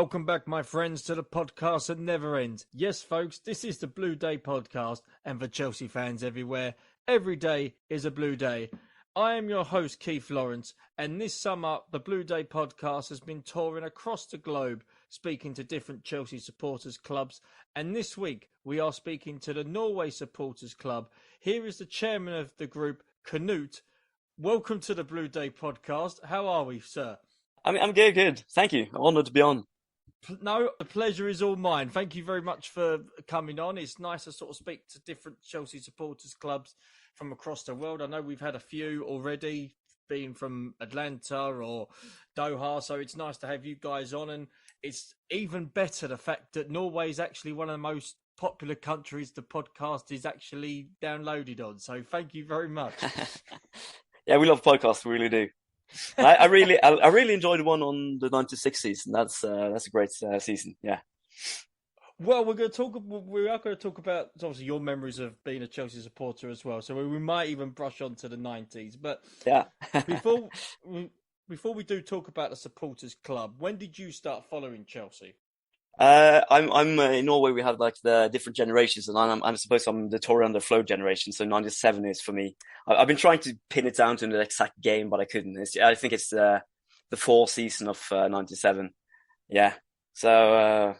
Welcome back, my friends, to the podcast that never ends. Yes, folks, this is the Blue Day podcast, and for Chelsea fans everywhere, every day is a blue day. I am your host, Keith Lawrence, and this summer, the Blue Day podcast has been touring across the globe, speaking to different Chelsea supporters clubs, and this week we are speaking to the Norway Supporters Club. Here is the chairman of the group, Knut. Welcome to the Blue Day podcast. How are we, sir? I'm good. Thank you. I'm honored to be on. No, the pleasure is all mine. Thank you very much for coming on. It's nice to sort of speak to different Chelsea supporters clubs from across the world. I know we've had a few already, being from Atlanta or Doha, so it's nice to have you guys on. And it's even better the fact that Norway is actually one of the most popular countries the podcast is actually downloaded on. So thank you very much. Yeah, we love podcasts. We really do. I really enjoyed the one on the 96 season. That's a great season. Yeah. Well, we are going to talk about obviously your memories of being a Chelsea supporter as well. So we might even brush on to the 90s. But yeah, before we do talk about the supporters club, when did you start following Chelsea? I'm in Norway. We have like the different generations, and I'm supposed I'm the Tory under flow generation. So 97 is for me. I've been trying to pin it down to the exact game, but I couldn't. I think it's the fall season of 97. Yeah. So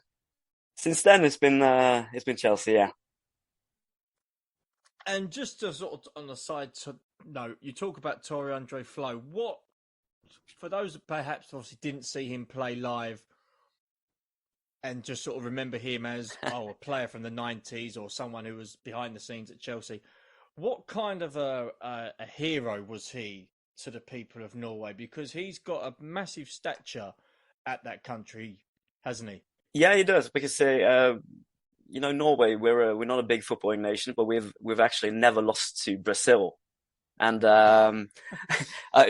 since then it's been Chelsea. Yeah. And just to sort of on the side note, you talk about Tory Andre Flo. What, for those that perhaps obviously didn't see him play live and just sort of remember him as a player from the 90s or someone who was behind the scenes at Chelsea, what kind of a hero was he to the people of Norway? Because he's got a massive stature at that country, hasn't he? Yeah, he does. Because Norway, we're not a big footballing nation, but we've actually never lost to Brazil. And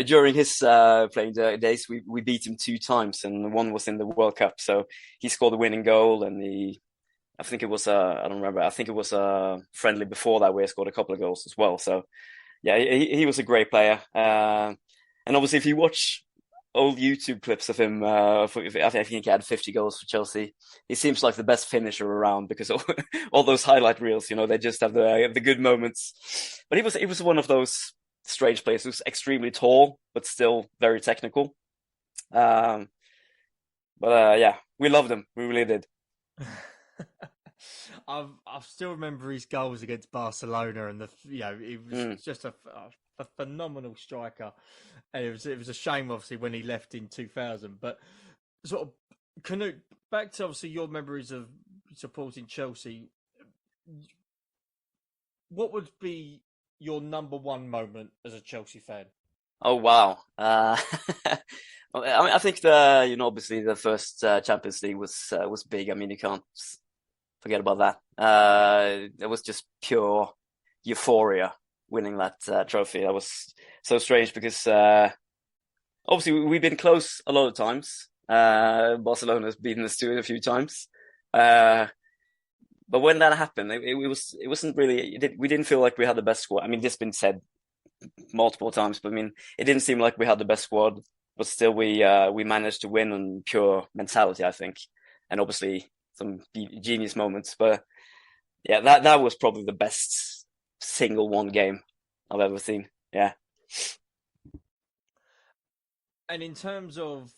during his playing days, we beat him 2 times, and one was in the World Cup. So he scored the winning goal, and I think it was I don't remember. I think it was a friendly before that where he scored a couple of goals as well. So yeah, he was a great player. And obviously, if you watch old YouTube clips of him, I think he had 50 goals for Chelsea. He seems like the best finisher around because all those highlight reels, they just have the good moments. But he was one of those strange players who's extremely tall but still very technical. Yeah, we loved him. We really did. I still remember his goals against Barcelona, and he was just a phenomenal striker. And it was a shame, obviously, when he left in 2000. But sort of, Knut, back to obviously your memories of supporting Chelsea. What would be your number one moment as a Chelsea fan? Oh wow! I think obviously the first Champions League was big. I mean, you can't forget about that. It was just pure euphoria winning that trophy. That was so strange because obviously we've been close a lot of times. Barcelona's beaten us to it a few times. But when that happened, it wasn't really. We didn't feel like we had the best squad. I mean, this has been said multiple times, but I mean, it didn't seem like we had the best squad. But still, we managed to win on pure mentality, I think, and obviously some genius moments. But yeah, that was probably the best single one game I've ever seen. Yeah. And in terms of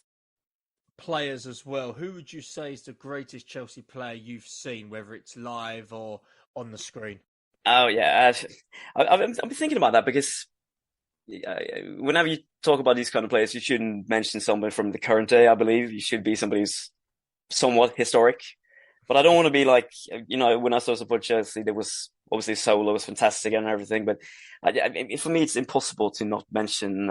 players as well, who would you say is the greatest Chelsea player you've seen, whether it's live or on the screen? Oh yeah, I've been thinking about that because whenever you talk about these kind of players, you shouldn't mention someone from the current day. I believe you should be somebody who's somewhat historic. But I don't want to be like, when I saw support Chelsea, there was obviously Solo was fantastic and everything. But for me, it's impossible to not mention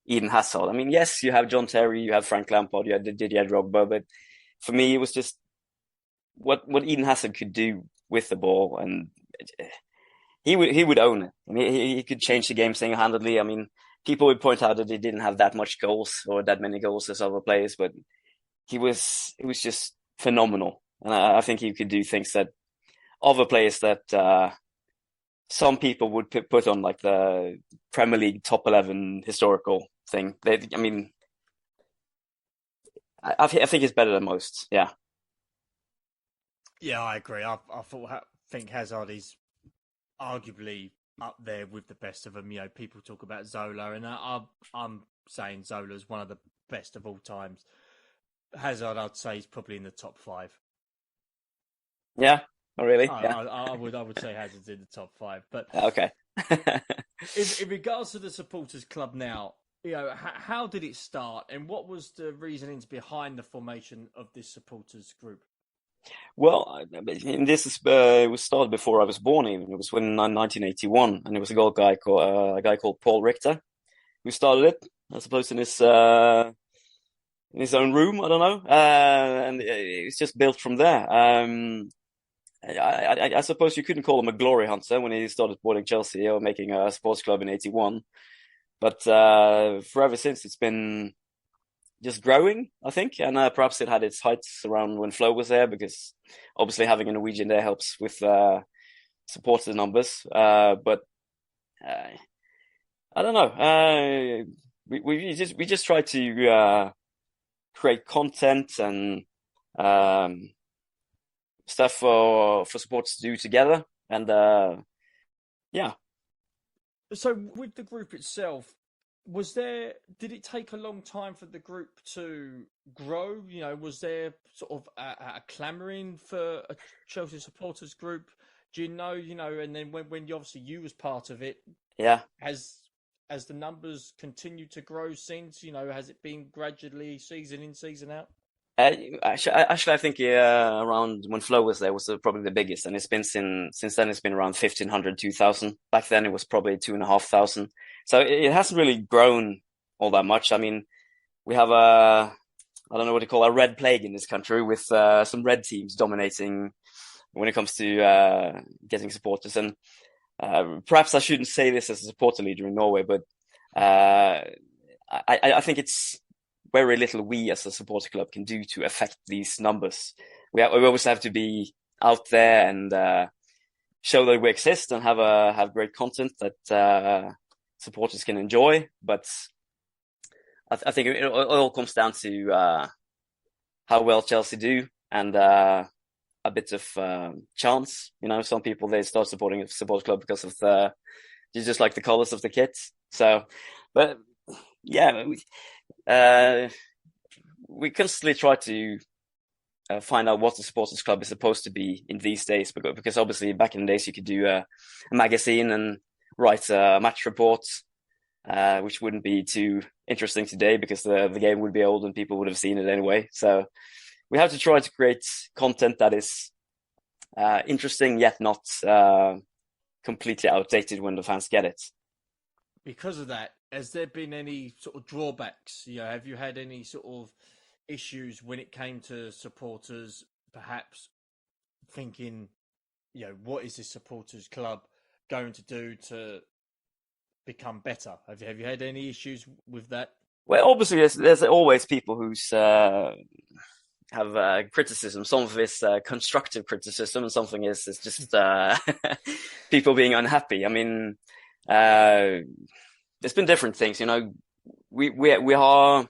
Eden Hazard. I mean, yes, you have John Terry, you have Frank Lampard, you have Didier Drogba, but for me, it was just what Eden Hazard could do with the ball, and he would own it. I mean, he could change the game single-handedly. I mean, people would point out that he didn't have that much goals or that many goals as other players, but he was just phenomenal, and I think he could do things that other players that some people would put on like the Premier League top 11 historical thing. I think it's better than most. Yeah. Yeah, I agree. Think Hazard is arguably up there with the best of them. You know, people talk about Zola, and I'm saying Zola's one of the best of all times. Hazard, I'd say, is probably in the top five. Yeah. Oh, really? Yeah. I would say Hazard's in the top five. But Okay. in regards to the supporters club now, you know, how did it start, and what was the reasonings behind the formation of this supporters group? Well, this is it was started before I was born. Even it was in 1981, and it was a guy called Paul Richter who started it. I suppose in his own room. I don't know, and it's just built from there. I suppose you couldn't call him a glory hunter when he started supporting Chelsea or making a sports club in '81, but for ever since it's been just growing, I think, and perhaps it had its heights around when Flo was there, because obviously having a Norwegian there helps with supporter numbers. But I don't know. We just try to create content and stuff for supporters to do together, and yeah. So, with the group itself, did it take a long time for the group to grow? You know, was there sort of a clamoring for a Chelsea supporters group? Do you know, and then when obviously you was part of it, Yeah. has the numbers continued to grow since? You know, has it been gradually season in, season out? Actually, I think around when Flo was there was probably the biggest, and it's been since then it's been around 1,500, 2,000. Back then it was probably 2,500. So it hasn't really grown all that much. I mean, we have I don't know what to call a red plague in this country, with some red teams dominating when it comes to getting supporters. And perhaps I shouldn't say this as a supporter leader in Norway, but I think it's very little we as a supporter club can do to affect these numbers. We always have to be out there and show that we exist and have great content that supporters can enjoy. But I think it all comes down to how well Chelsea do, and a bit of chance. You know, some people, they start supporting a supporter club because of just like the colors of the kit. So, but yeah, we constantly try to find out what the supporters club is supposed to be in these days, because obviously back in the days you could do a magazine and write a match report, which wouldn't be too interesting today because the game would be old and people would have seen it anyway. So we have to try to create content that is interesting yet not completely outdated when the fans get it. Because of that, has there been any sort of drawbacks? You know, have you had any sort of issues when it came to supporters perhaps thinking, you know, what is this supporters club going to do to become better? Have you had any issues with that? Well, obviously there's always people who's have criticism. Some of it's constructive criticism, and something is just people being unhappy. I mean, there's been different things. You know, we are,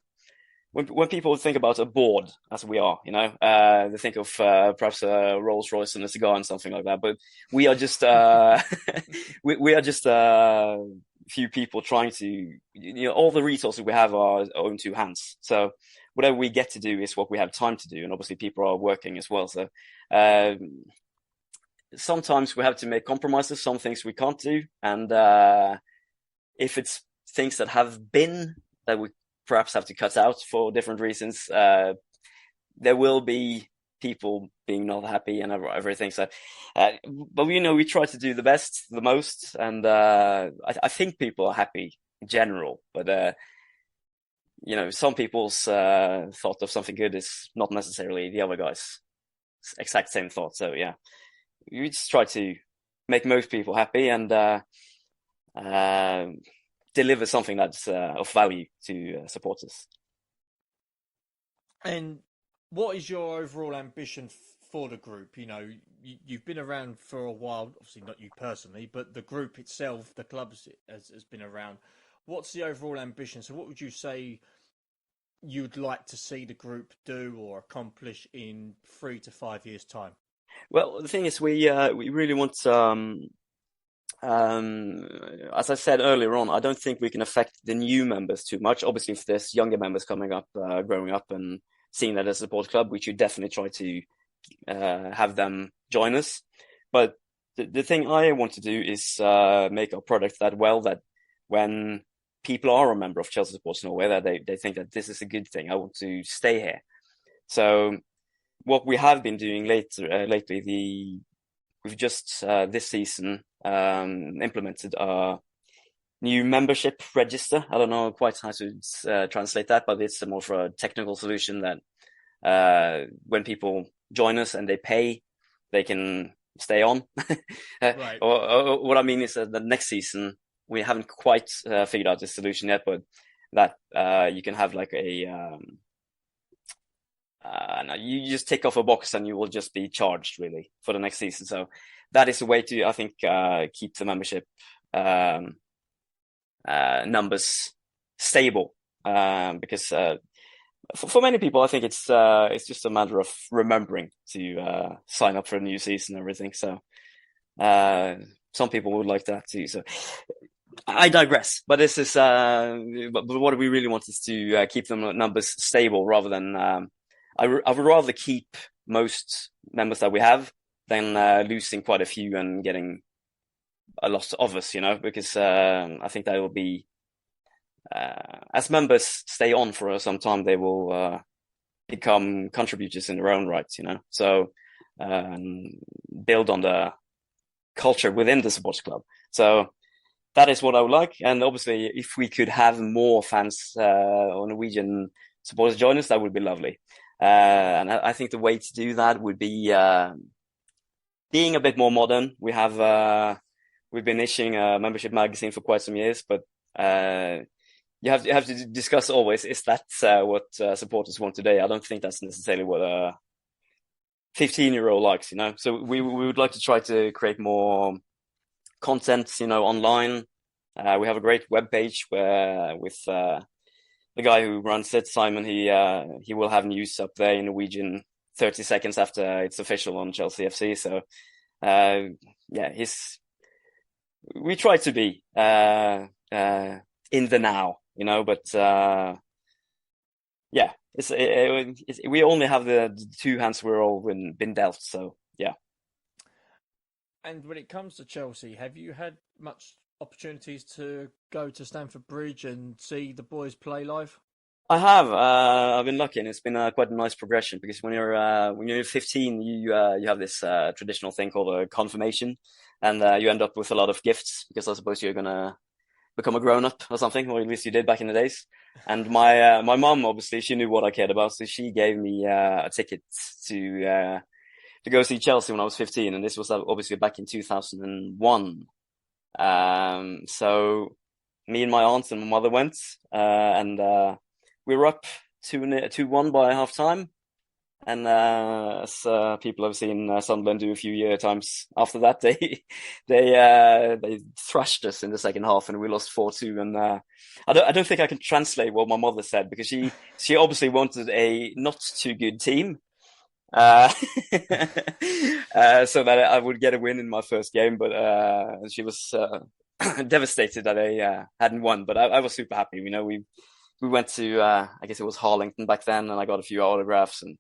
when people think about a board, as we are, you know, they think of perhaps a Rolls Royce and a cigar and something like that. But we are just we are just few people trying to, you know, all the resources we have are our own two hands. So whatever we get to do is what we have time to do, and obviously people are working as well. So sometimes we have to make compromises. Some things we can't do, and if it's things that have been that we perhaps have to cut out for different reasons, there will be people being not happy and everything. So, but you know, we try to do the best, the most, and I think people are happy in general. But you know, some people's thought of something good is not necessarily the other guy's exact same thought. So yeah, we just try to make most people happy and deliver something that's of value to supporters. And what is your overall ambition for the group? You know, you've been around for a while, obviously not you personally, but the group itself, the club has been around. What's the overall ambition? So what would you say you'd like to see the group do or accomplish in 3 to 5 years' time? Well, the thing is, we really want as I said earlier on, I don't think we can affect the new members too much. Obviously, if there's younger members coming up, growing up, and seeing that as a support club, we should definitely try to have them join us. But the thing I want to do is make our product that well that when people are a member of Chelsea Supports Norway, that they think that this is a good thing. I want to stay here. So what we have been doing lately, we've just this season implemented a new membership register. I don't know quite how to translate that, but it's more of a technical solution that when people join us and they pay, they can stay on. Right. Or what I mean is that the next season, we haven't quite figured out this solution yet, but that you can have like a no, you just tick off a box and you will just be charged really for the next season. So that is a way to, I think, keep the membership numbers stable. Because for many people, I think it's just a matter of remembering to sign up for a new season and everything. So some people would like that too. So I digress. But this is but what we really want is to keep the numbers stable rather than. I would rather keep most members that we have than losing quite a few and getting a lot of us, because I think that will be, as members stay on for some time, they will become contributors in their own right, so build on the culture within the supporters club. So that is what I would like. And obviously, if we could have more fans or Norwegian supporters join us, that would be lovely. And I think the way to do that would be being a bit more modern. We've been issuing a membership magazine for quite some years, but you have to discuss always, is that what supporters want today? I don't think that's necessarily what a 15-year-old likes, So we would like to try to create more content, online. We have a great webpage where with the guy who runs it, Simon, he will have news up there in Norwegian 30 seconds after it's official on Chelsea FC. So, we try to be in the now, but we only have the two hands we're all been dealt. So, yeah. And when it comes to Chelsea, have you had much opportunities to go to Stamford Bridge and see the boys play live? I have. I've been lucky, and it's been quite a nice progression because when you're 15, you have this traditional thing called a confirmation, and you end up with a lot of gifts because I suppose you're gonna become a grown up or something, or at least you did back in the days. And my mum, obviously, she knew what I cared about, so she gave me a ticket to go see Chelsea when I was 15, and this was obviously back in 2001. So me and my aunt and my mother went, and we were up 2-1 by half time. And as people have seen Sunderland do a few times after that, they thrashed us in the second half, and we lost 4-2. And I don't think I can translate what my mother said because she obviously wanted a not too good team. So that I would get a win in my first game, but she was devastated that I hadn't won. But I was super happy. We went to I guess it was Harlington back then, and I got a few autographs, and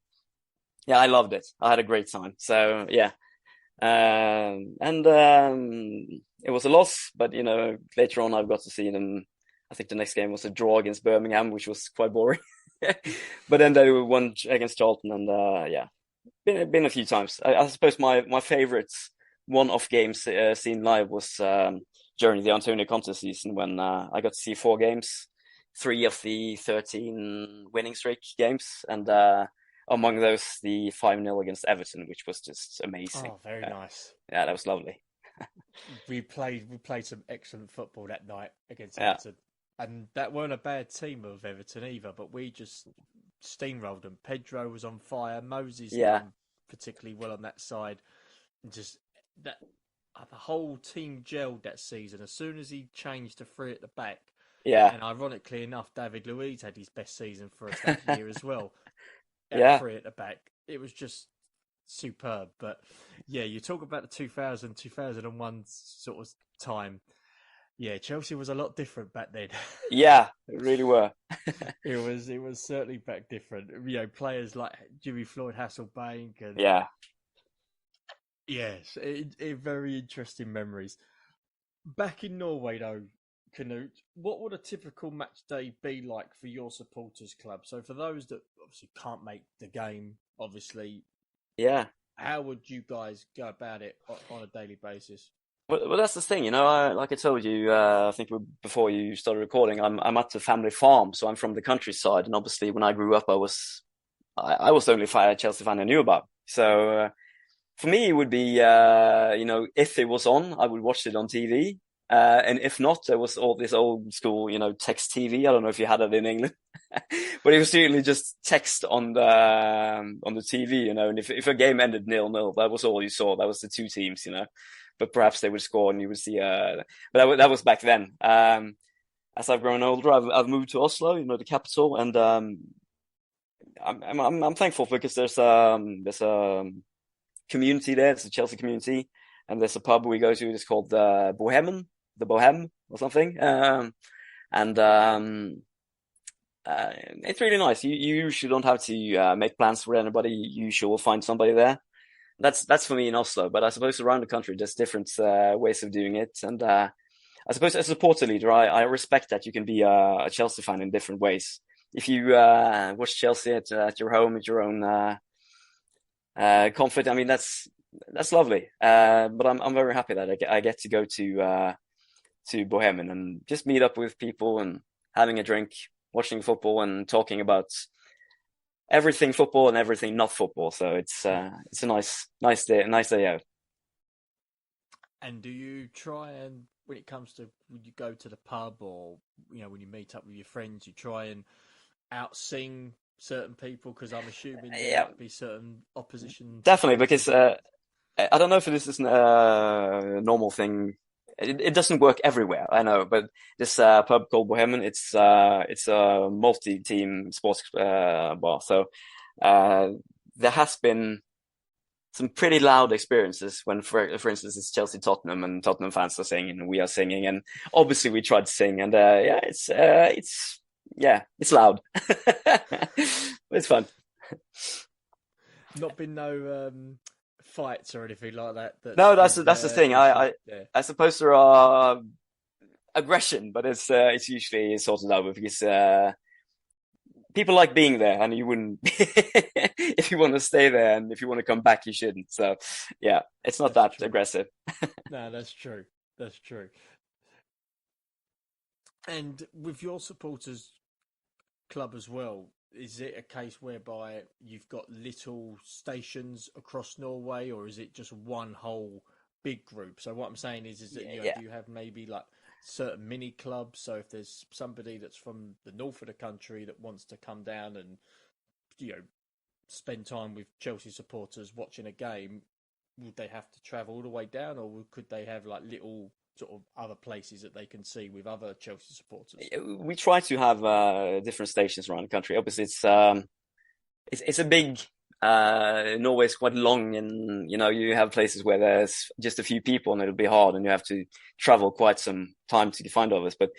yeah, I loved it. I had a great time. So yeah, and it was a loss, but later on I got to see them. I think the next game was a draw against Birmingham, which was quite boring. But then they won against Charlton, and yeah. Been a few times. I suppose my favorite one-off games seen live was during the Antonio Conte season when I got to see 4 games, 3 of the 13 winning streak games, and among those the 5-0 against Everton, which was just amazing. Oh, very nice. Yeah, that was lovely. We played some excellent football that night against Everton, and that weren't a bad team of Everton either. But we just steamrolled them. Pedro was on fire. Moses done particularly well on that side. And just that the whole team gelled that season. As soon as he changed to 3 at the back, Yeah, And ironically enough, David Luiz had his best season for us that year as well. At yeah, three at the back, it was just superb. But yeah, you talk about the 2000, 2001 sort of time. Yeah, Chelsea was a lot different back then. yeah. It really were. It was certainly back different. Players like Jimmy Floyd Hasselbank and Yeah. yes, very interesting memories. Back in Norway though, Knut, what would a typical match day be like for your supporters club? So for those that obviously can't make the game, obviously, Yeah. how would you guys go about it on a daily basis? Well, that's the thing, like I told you, I think before you started recording, I'm at the family farm, so I'm from the countryside, and obviously when I grew up, I was the only Chelsea fan I knew about. So for me, it would be, if it was on, I would watch it on TV, and if not, there was all this old school, text TV. I don't know if you had it in England, but it was really just text on the TV, and if a game ended 0-0, that was all you saw. That was the two teams. But perhaps they would score and you would see. But that was back then. As I've grown older, I've moved to Oslo, the capital, and I'm thankful because there's community there. It's a Chelsea community, and there's a pub we go to. It's called the Bohem or something. And it's really nice. You usually don't have to make plans for anybody. You usually will find somebody there. That's for me in Oslo, but I suppose around the country there's different ways of doing it. And I suppose as a supporter leader, I respect that you can be a Chelsea fan in different ways. If you watch Chelsea at your home, at your own comfort, I mean that's lovely. But I'm very happy that I get to go to Bohemian and just meet up with people and having a drink, watching football, and talking about everything football and everything not football. So it's a nice day out. And do you try and, when it comes to when you go to the pub or when you meet up with your friends, you try and out sing certain people? Because I'm assuming there Yeah, might be certain opposition. definitely. Because I don't know if this is a normal thing. It doesn't work everywhere, I know, but this pub called Bohemian, it's a multi-team sports bar. So there has been some pretty loud experiences when, for instance, it's Chelsea Tottenham and Tottenham fans are singing and we are singing, and obviously we tried to sing, and it's loud. It's fun. Not been no fights or anything like that. No, that's the thing. I suppose there are aggression, but it's usually sorted out because people like being there, and you wouldn't if you want to stay there, and if you want to come back, you shouldn't. So yeah, it's not that aggressive. No, that's true. That's true. And with your supporters club as well, is it a case whereby you've got little stations across Norway, or is it just one whole big group? So what I'm saying is that do you have maybe like certain mini clubs? So if there's somebody that's from the north of the country that wants to come down and spend time with Chelsea supporters watching a game, would they have to travel all the way down, or could they have like little sort of other places that they can see with other Chelsea supporters? We try to have different stations around the country. Obviously, it's a big. Norway's quite long, and you have places where there's just a few people, and it'll be hard, and you have to travel quite some time to find others. But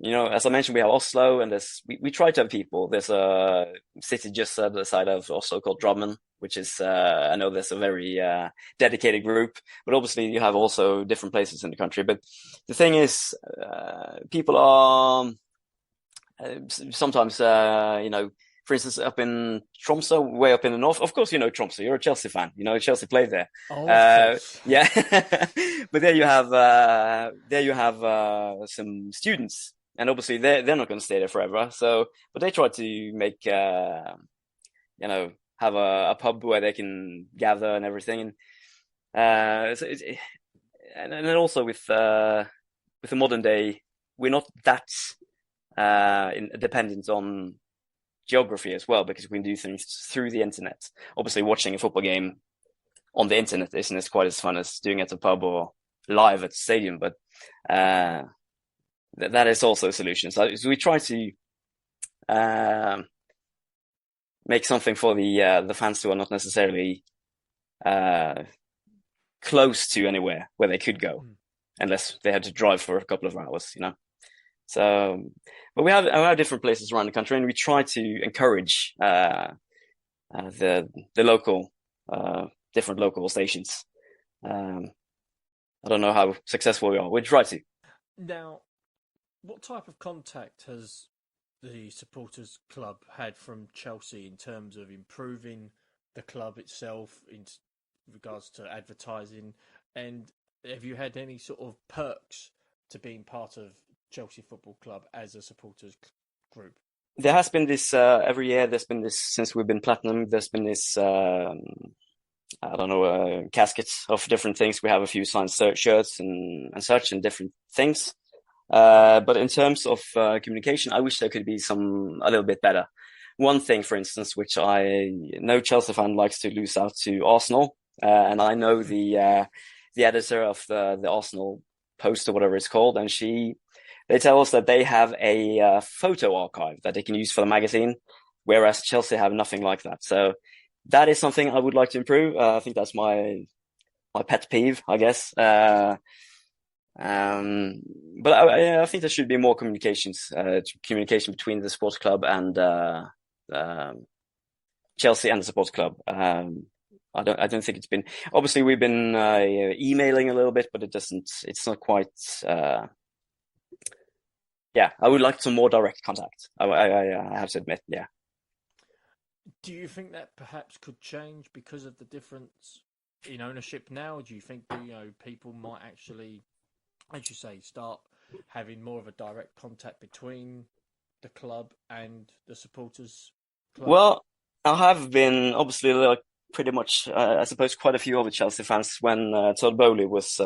as I mentioned, we have Oslo, and we try to have people. There's a city just at the side of Oslo called Drammen, which is I know there's a very dedicated group, but obviously you have also different places in the country. But the thing is, people are sometimes for instance, up in Tromsø, way up in the north. Of course, Tromsø. You're a Chelsea fan. Chelsea played there. Oh, of course. Yeah. But there you have some students, and obviously they're not going to stay there forever. So, but they try to make have a pub where they can gather and everything. And and then also with the modern day, we're not that dependent on geography as well, because we can do things through the internet. Obviously, watching a football game on the internet isn't quite as fun as doing it at a pub or live at the stadium, but that is also a solution. So we try to um, make something for the fans who are not necessarily uh, close to anywhere where they could go, unless they had to drive for a couple of hours, you know. So, but we have different places around the country, and we try to encourage the local different local stations. Um, I don't know how successful we are. We try to. Now, what type of contact has the supporters club had from Chelsea in terms of improving the club itself in regards to advertising, and have you had any sort of perks to being part of Chelsea Football Club as a supporters group? There has been this every year. There's been this since we've been platinum. There's been this I don't know caskets of different things. We have a few signed shirts and such and different things. But in terms of communication, I wish there could be a little bit better. One thing, for instance, which I know Chelsea fan likes to lose out to Arsenal, and I know the editor of the Arsenal Post or whatever it's called, and they tell us that they have a photo archive that they can use for the magazine, whereas Chelsea have nothing like that. So that is something I would like to improve. I think that's my pet peeve, I guess. But I think there should be more communication between the sports club and Chelsea and the sports club. I don't think it's been. Obviously, we've been emailing a little bit, but it's not quite. Yeah, I would like some more direct contact. I have to admit, yeah. Do you think that perhaps could change because of the difference in ownership now? Do you think people might actually, as you say, start having more of a direct contact between the club and the supporters club? Well, I have been obviously like pretty much, I suppose, quite a few other Chelsea fans when Todd Bowley was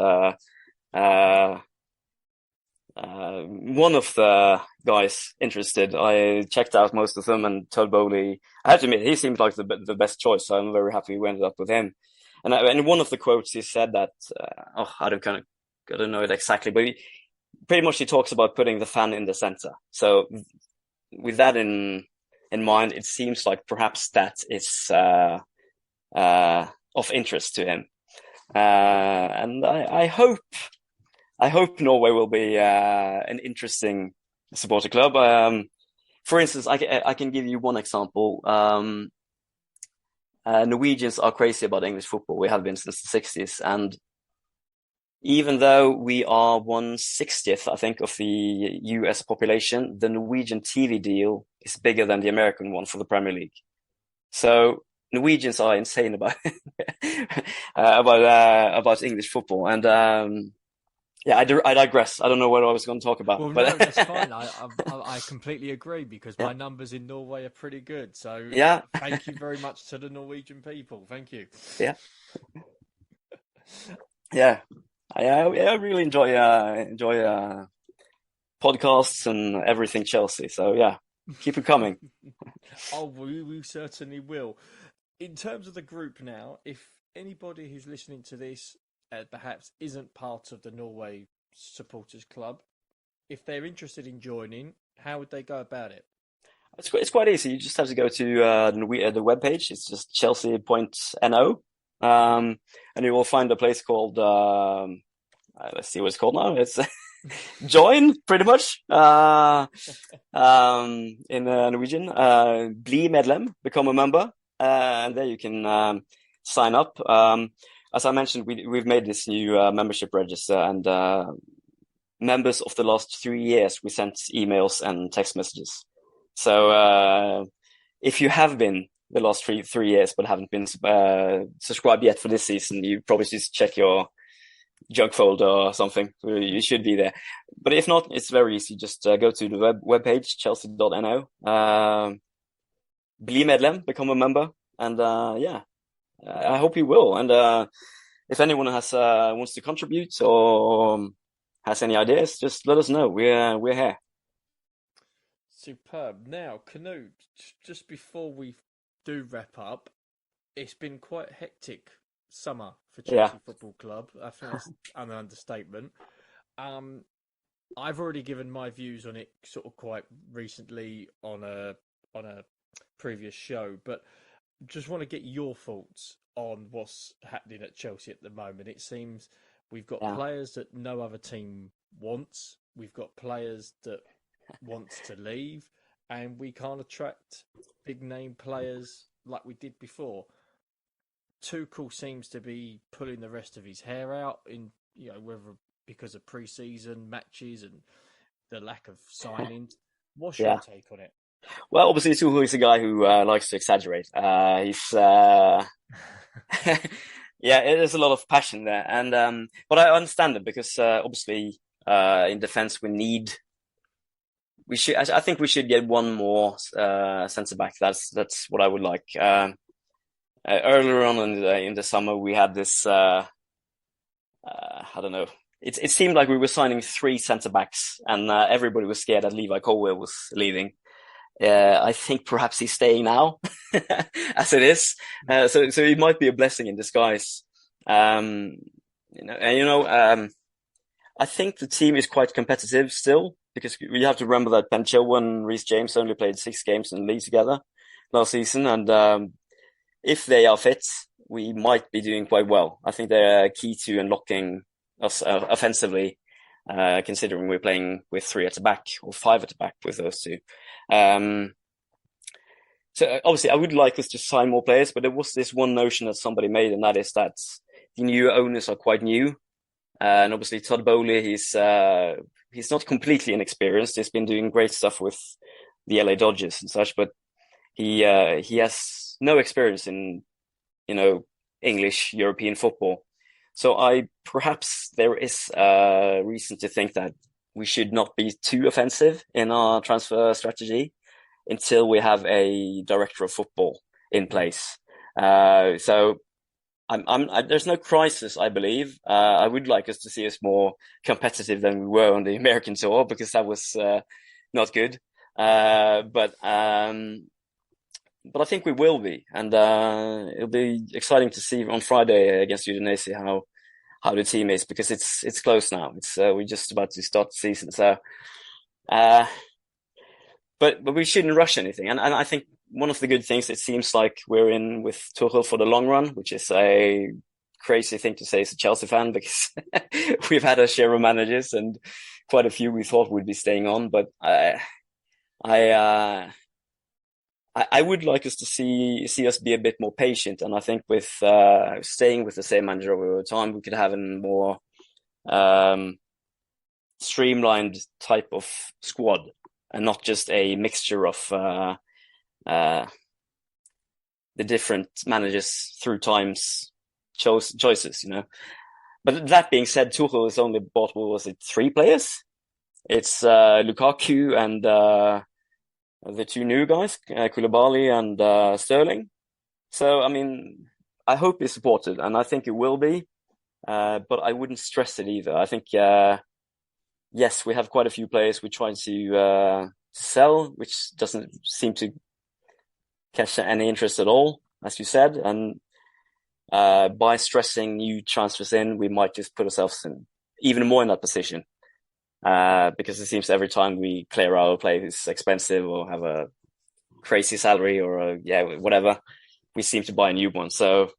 one of the guys interested. I checked out most of them, and Todd Bowley, I have to admit, he seemed like the best choice. So I'm very happy we ended up with him. And one of the quotes he said that I don't know it exactly, but pretty much he talks about putting the fan in the center. So with that in mind, it seems like perhaps that is of interest to him. And I hope Norway will be an interesting supporter club. For instance, I can give you one example. Norwegians are crazy about English football. We have been since the 60s. And even though we are 1/60th, I think, of the US population, the Norwegian TV deal is bigger than the American one for the Premier League. So Norwegians are insane about about English football. And yeah, I digress. I don't know what I was going to talk about. Well, but... no, that's fine. I completely agree because my numbers in Norway are pretty good. So yeah, thank you very much to the Norwegian people. Thank you. Yeah, yeah. I really enjoy podcasts and everything Chelsea. So yeah, keep it coming. Oh, we certainly will. In terms of the group now, if anybody who's listening to this perhaps isn't part of the Norway Supporters Club, if they're interested in joining, how would they go about it? It's quite easy. You just have to go to the webpage. It's just chelsea.no. And you will find a place called let's see what it's called now. It's join, pretty much. In Norwegian, bli medlem, become a member, and there you can sign up. As I mentioned, we've made this new membership register, and members of the last 3 years we sent emails and text messages. So if you have been the last three years but haven't been subscribed yet for this season, you probably should check your junk folder or something. You should be there. But if not, it's very easy. Just go to the webpage, chelsea.no. Bli medlem, become a member. And yeah, I hope you will. And if anyone wants to contribute or has any ideas, just let us know. We're here. Superb. Now, Knut, just before we do wrap up, it's been quite hectic summer for Chelsea Football Club. I think that's an understatement. I've already given my views on it sort of quite recently on a previous show, but just want to get your thoughts on what's happening at Chelsea at the moment. It seems we've got Yeah. players that no other team wants. We've got players that wants to leave, and we can't attract big name players like we did before. Tuchel seems to be pulling the rest of his hair out in whether because of pre-season matches and the lack of signings. What's your Yeah. take on it? Well, obviously, Tuchel is a guy who likes to exaggerate. He's yeah, there's a lot of passion there, and but I understand it because obviously, in defense, we should. I think we should get one more centre back. That's what I would like. Earlier on in the summer, we had this. I don't know. It seemed like we were signing three centre backs, and everybody was scared that Levi Colwill was leaving. I think perhaps he's staying now, as it is. So it might be a blessing in disguise. I think the team is quite competitive still because we have to remember that Ben Chilwell and Reece James only played 6 games in the league together last season, and if they are fit, we might be doing quite well. I think they're key to unlocking us offensively, considering we're playing with 3 at the back or 5 at the back with those two. So obviously, I would like us to sign more players, but there was this one notion that somebody made, and that is that the new owners are quite new, and obviously Todd Bowley, he's not completely inexperienced. He's been doing great stuff with the LA Dodgers and such, but he has no experience in English European football. So perhaps there is reason to think that we should not be too offensive in our transfer strategy until we have a director of football in place. So there's no crisis, I believe. I would like us to see us more competitive than we were on the American tour because that was not good. But I think we will be, and it'll be exciting to see on Friday against Udinese how the team is because it's close now. We're just about to start the season, so but we shouldn't rush anything. And I think one of the good things, it seems like we're in with Tuchel for the long run, which is a crazy thing to say as a Chelsea fan because we've had a share of managers and quite a few we thought would be staying on, but I would like us to see us be a bit more patient, and I think with staying with the same manager over time, we could have a more streamlined type of squad, and not just a mixture of the different managers through times choices. But that being said, Tuchel has only bought, what was it, 3 players? It's Lukaku and the 2 new guys, Koulibaly and Sterling. So, I mean, I hope he's supported, and I think it will be, but I wouldn't stress it either. I think, yes, we have quite a few players we try to sell, which doesn't seem to catch any interest at all, as you said. And by stressing new transfers in, we might just put ourselves even more in that position. Because it seems every time we clear our play is expensive or have a crazy salary or whatever, we seem to buy a new one. So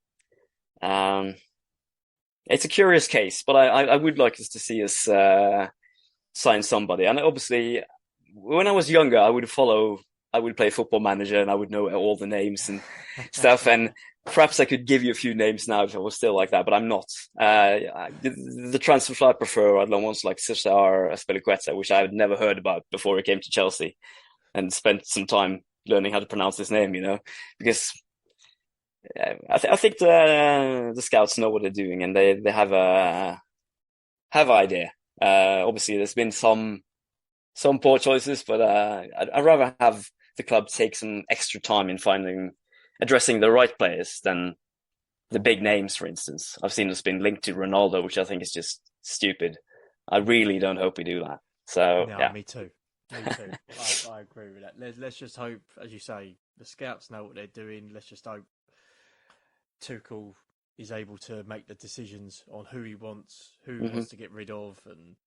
it's a curious case, but I would like us to see us sign somebody. And obviously, when I was younger, I would play Football Manager and I would know all the names and stuff. And perhaps I could give you a few names now if I was still like that, but I'm not. The transfer I prefer are the ones like Cesar Azpilicueta, which I had never heard about before he came to Chelsea, and spent some time learning how to pronounce his name, because I think the scouts know what they're doing and they have an idea. Obviously, there's been some poor choices, but I'd rather have the club take some extra time in addressing the right players than the big names, for instance. I've seen it's been linked to Ronaldo, which I think is just stupid. I really don't hope we do that. So, no, yeah. Me too. I agree with that. Let's just hope, as you say, the scouts know what they're doing. Let's just hope Tuchel is able to make the decisions on who he wants to get rid of, and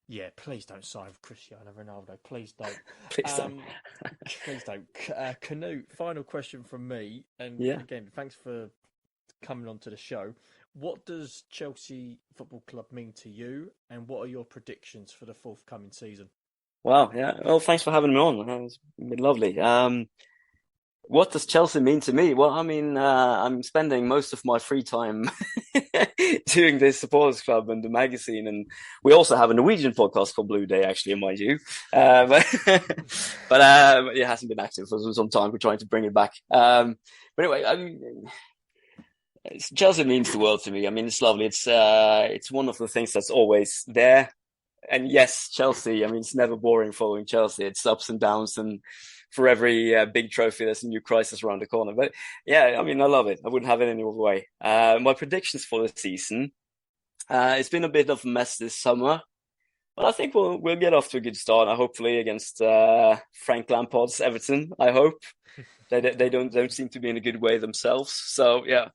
Yeah, please don't sign with Cristiano Ronaldo. Please don't. Please don't. Please don't. Knut, final question from me. And Yeah. again, thanks for coming on to the show. What does Chelsea Football Club mean to you? And what are your predictions for the forthcoming season? Wow. Yeah. Well, thanks for having me on. It's been lovely. What does Chelsea mean to me? Well, I mean, I'm spending most of my free time doing this supporters club and the magazine, and we also have a Norwegian podcast called Blue Day, actually, mind you. But it hasn't been active for some time. We're trying to bring it back. But anyway, I mean, Chelsea means the world to me. I mean, it's lovely. It's one of the things that's always there. And yes, Chelsea. I mean, it's never boring following Chelsea. It's ups and downs, and for every big trophy, there's a new crisis around the corner. But yeah, I mean, I love it. I wouldn't have it any other way. My predictions for the season. It's been a bit of a mess this summer, but I think we'll get off to a good start. Hopefully against Frank Lampard's Everton. I hope they don't seem to be in a good way themselves. So yeah,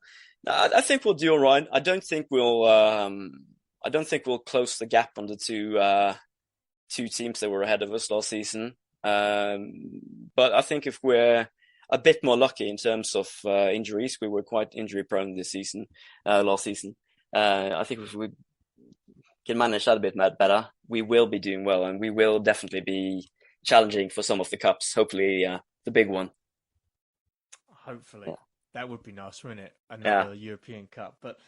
I think we'll do all right. I don't think we'll close the gap on the two teams that were ahead of us last season. But I think if we're a bit more lucky in terms of injuries, we were quite injury prone this season, last season. I think if we can manage that a bit better, we will be doing well, and we will definitely be challenging for some of the cups. Hopefully, the big one. Hopefully, yeah. That would be nice, wouldn't it? Another Yeah. European Cup. But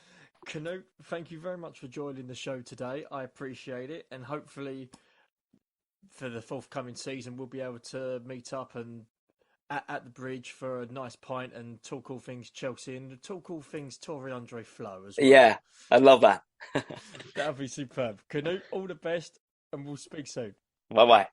Knut, thank you very much for joining the show today. I appreciate it, and hopefully, for the forthcoming season, we'll be able to meet up and at the bridge for a nice pint and talk all things Chelsea and talk all things Torre Andre Flo as well. Yeah, I love that. That'll be superb. Knut, all the best, and we'll speak soon. Bye bye.